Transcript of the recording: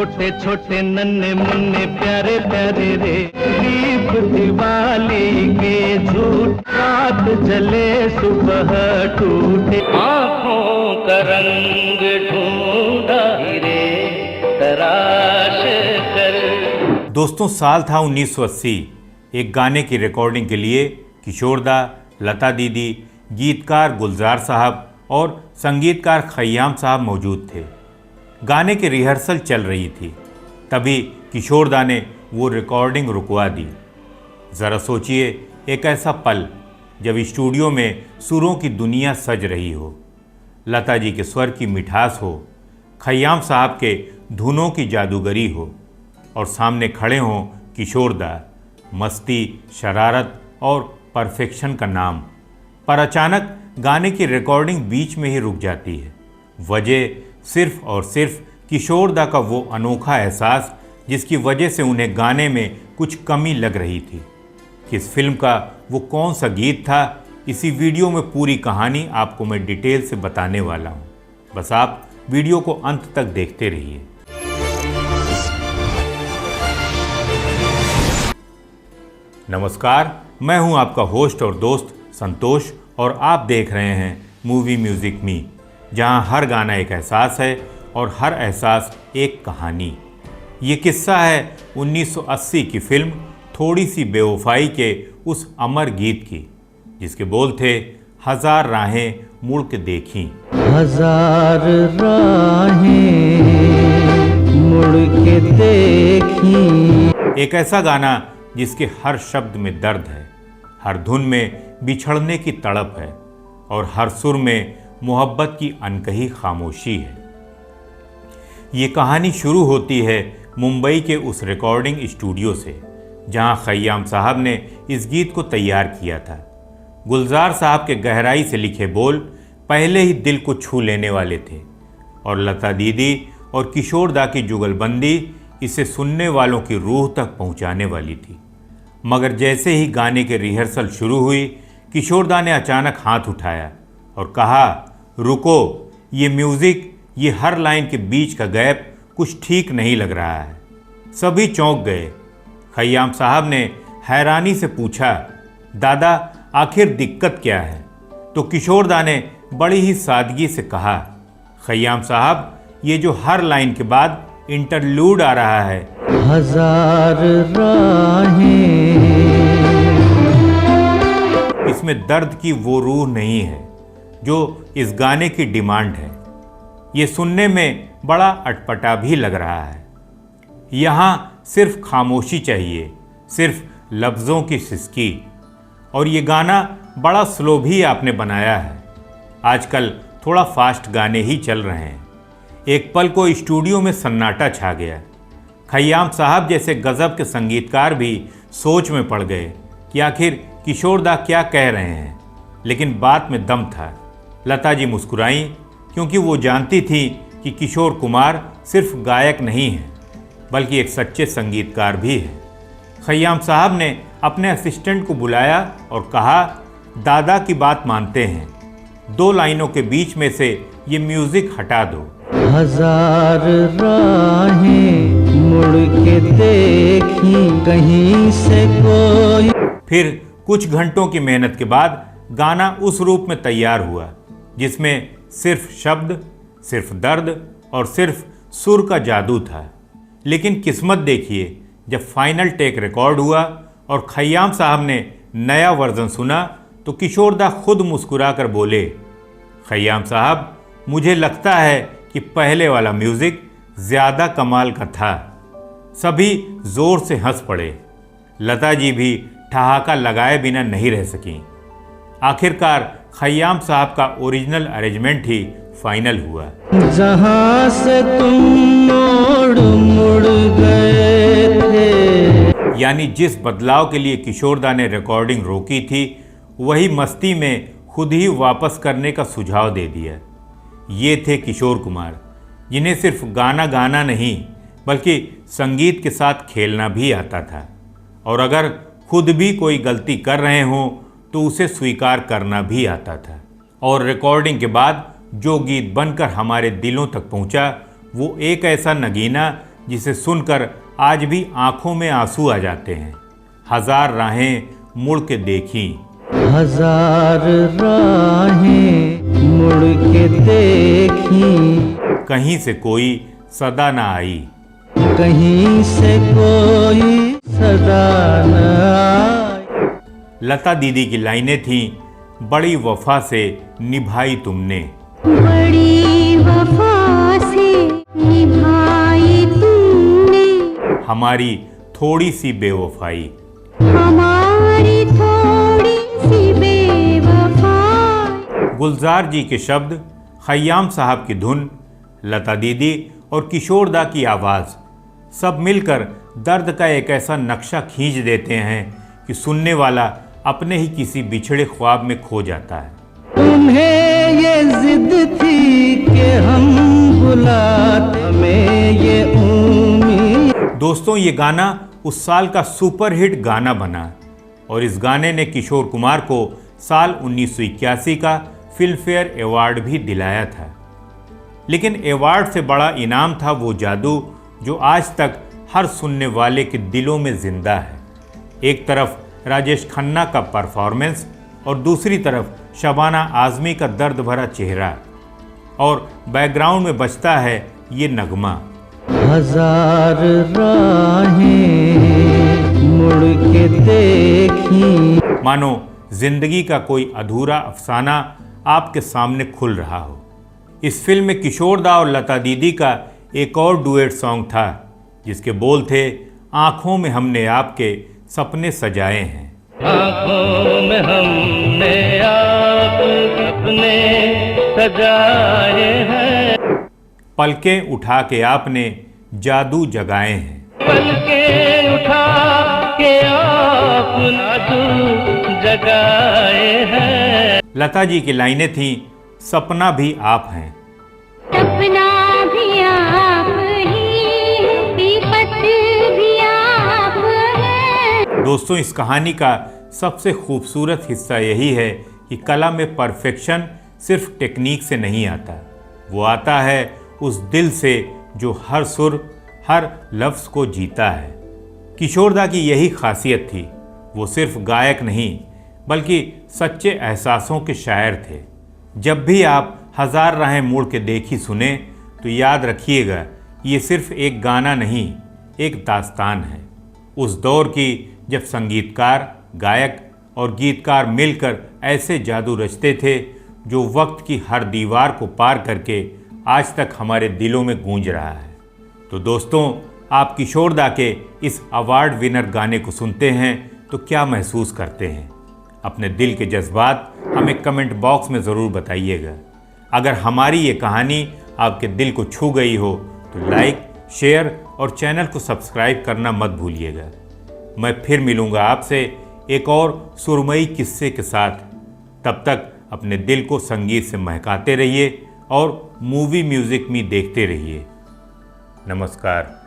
छोटे छोटे नन्हे मुन्ने प्यारे प्यारे रे, दीप दिवाली के झूठ, रात जले सुबह टूटे, आँखों का रंग ढूंढा हीरे तराश कर। दोस्तों, साल था 1980। एक गाने की रिकॉर्डिंग के लिए किशोरदा, लता दीदी, गीतकार गुलजार साहब और संगीतकार खय्याम साहब मौजूद थे। गाने की रिहर्सल चल रही थी। तभी किशोरदा ने वो रिकॉर्डिंग रुकवा दी। ज़रा सोचिए, एक ऐसा पल जब स्टूडियो में सुरों की दुनिया सज रही हो, लता जी के स्वर की मिठास हो, खय्याम साहब के धुनों की जादूगरी हो और सामने खड़े हों किशोरदा, मस्ती, शरारत और परफेक्शन का नाम। पर अचानक गाने की रिकॉर्डिंग बीच में ही रुक जाती है। वजह सिर्फ और सिर्फ किशोरदा का वो अनोखा एहसास जिसकी वजह से उन्हें गाने में कुछ कमी लग रही थी। किस फिल्म का वो कौन सा गीत था, इसी वीडियो में पूरी कहानी आपको मैं डिटेल से बताने वाला हूँ। बस आप वीडियो को अंत तक देखते रहिए। नमस्कार, मैं हूं आपका होस्ट और दोस्त संतोष और आप देख रहे हैं मूवी म्यूजिक मी, जहां हर गाना एक एहसास है और हर एहसास एक कहानी। ये किस्सा है 1980 की फिल्म थोड़ी सी बेवफाई के उस अमर गीत की, जिसके बोल थे, हजार राहें मुड़ के देखी, हजार राहें मुड़ के देखी। एक ऐसा गाना जिसके हर शब्द में दर्द है, हर धुन में बिछड़ने की तड़प है और हर सुर में मोहब्बत की अनकही खामोशी है। ये कहानी शुरू होती है मुंबई के उस रिकॉर्डिंग स्टूडियो से, जहां खय्याम साहब ने इस गीत को तैयार किया था। गुलजार साहब के गहराई से लिखे बोल पहले ही दिल को छू लेने वाले थे और लता दीदी और किशोरदा की जुगलबंदी इसे सुनने वालों की रूह तक पहुंचाने वाली थी। मगर जैसे ही गाने की रिहर्सल शुरू हुई, किशोरदा ने अचानक हाथ उठाया और कहा, रुको, ये म्यूज़िक, ये हर लाइन के बीच का गैप कुछ ठीक नहीं लग रहा है। सभी चौंक गए। खय्याम साहब ने हैरानी से पूछा, दादा, आखिर दिक्कत क्या है? तो किशोरदा ने बड़ी ही सादगी से कहा, खय्याम साहब, ये जो हर लाइन के बाद इंटरलूड आ रहा है, हजार राहें, इसमें दर्द की वो रूह नहीं है जो इस गाने की डिमांड है। ये सुनने में बड़ा अटपटा भी लग रहा है। यहाँ सिर्फ खामोशी चाहिए, सिर्फ लफ्ज़ों की सिसकी। और ये गाना बड़ा स्लो भी आपने बनाया है। आजकल थोड़ा फास्ट गाने ही चल रहे हैं। एक पल को स्टूडियो में सन्नाटा छा गया। खय्याम साहब जैसे गज़ब के संगीतकार भी सोच में पड़ गए कि आखिर किशोरदा क्या कह रहे हैं, लेकिन बात में दम था। लता जी मुस्कुराईं, क्योंकि वो जानती थी कि किशोर कुमार सिर्फ गायक नहीं हैं, बल्कि एक सच्चे संगीतकार भी हैं। खय्याम साहब ने अपने असिस्टेंट को बुलाया और कहा, दादा की बात मानते हैं, 2 लाइनों के बीच में से ये म्यूज़िक हटा दो। हजार राहें मुड़ के देखी, कहीं से कोई। फिर कुछ घंटों की मेहनत के बाद गाना उस रूप में तैयार हुआ जिसमें सिर्फ शब्द, सिर्फ दर्द और सिर्फ सुर का जादू था। लेकिन किस्मत देखिए, जब फाइनल टेक रिकॉर्ड हुआ और खय्याम साहब ने नया वर्जन सुना तो किशोरदा खुद मुस्कुराकर बोले, खय्याम साहब, मुझे लगता है कि पहले वाला म्यूज़िक ज़्यादा कमाल का था। सभी ज़ोर से हंस पड़े। लता जी भी ठहाका लगाए बिना नहीं रह सकीं। आखिरकार खय्याम साहब का ओरिजिनल अरेंजमेंट ही फाइनल हुआ। जहां से तुम मोड़ मुड़ गए थे, यानी जिस बदलाव के लिए किशोरदा ने रिकॉर्डिंग रोकी थी, वही मस्ती में खुद ही वापस करने का सुझाव दे दिया। ये थे किशोर कुमार, जिन्हें सिर्फ गाना गाना नहीं बल्कि संगीत के साथ खेलना भी आता था। और अगर खुद भी कोई गलती कर रहे हों तो उसे स्वीकार करना भी आता था। और रिकॉर्डिंग के बाद जो गीत बनकर हमारे दिलों तक पहुंचा, वो एक ऐसा नगीना जिसे सुनकर आज भी आंखों में आंसू आ जाते हैं। हजार राहें मुड़ के देखी, हजार राहें मुड़ के देखी, कहीं से कोई सदा न आई, कहीं से कोई सदा न आई। लता दीदी की लाइनें थीं, बड़ी वफा से निभाई तुमने, बड़ी वफा से निभाई तुमने, हमारी थोड़ी सी बेवफाई। हमारी थोड़ी सी बेवफाई। गुलजार जी के शब्द, खयाम साहब की धुन, लता दीदी और किशोर दा की आवाज़ सब मिलकर दर्द का एक ऐसा नक्शा खींच देते हैं कि सुनने वाला अपने ही किसी बिछड़े ख्वाब में खो जाता है। तुम्हें ये जिद थी कि हम बुलाते, हमें ये उम्मीद। दोस्तों, ये गाना उस साल का सुपरहिट गाना बना और इस गाने ने किशोर कुमार को साल 1981 का फिल्म फेयर अवार्ड भी दिलाया था। लेकिन अवार्ड से बड़ा इनाम था वो जादू जो आज तक हर सुनने वाले के दिलों में जिंदा है। एक तरफ राजेश खन्ना का परफॉर्मेंस और दूसरी तरफ शबाना आज़मी का दर्द भरा चेहरा, और बैकग्राउंड में बजता है ये नगमा। हजार राहें मुड़ के देखी, मानो जिंदगी का कोई अधूरा अफसाना आपके सामने खुल रहा हो। इस फिल्म में किशोर दा और लता दीदी का एक और डुएट सॉन्ग था जिसके बोल थे, आँखों में हमने आपके सपने सजाए हैं, आँखों में हमने आप सपने सजाए हैं, पलकें उठा के आपने जादू जगाए हैं। पलकें उठा के आप जादू जगाए हैं। लता जी की लाइनें थीं, सपना भी आप हैं, सपना भी आप ही, विपत भी आप हैं। दोस्तों, इस कहानी का सबसे खूबसूरत हिस्सा यही है कि कला में परफेक्शन सिर्फ टेक्निक से नहीं आता, वो आता है उस दिल से जो हर सुर हर लफ्ज़ को जीता है। किशोर दा की यही खासियत थी, वो सिर्फ गायक नहीं बल्कि सच्चे एहसासों के शायर थे। जब भी आप हजार राहें मुड़ के देखी सुने तो याद रखिएगा, ये सिर्फ एक गाना नहीं, एक दास्तान है उस दौर की जब संगीतकार, गायक और गीतकार मिलकर ऐसे जादू रचते थे जो वक्त की हर दीवार को पार करके आज तक हमारे दिलों में गूंज रहा है। तो दोस्तों, आप किशोर दा के इस अवार्ड विनर गाने को सुनते हैं तो क्या महसूस करते हैं? अपने दिल के जज्बात हमें कमेंट बॉक्स में ज़रूर बताइएगा। अगर हमारी ये कहानी आपके दिल को छू गई हो तो लाइक, शेयर और चैनल को सब्सक्राइब करना मत भूलिएगा। मैं फिर मिलूँगा आपसे एक और सुरमई किस्से के साथ। तब तक अपने दिल को संगीत से महकाते रहिए और मूवी म्यूज़िक में देखते रहिए। नमस्कार।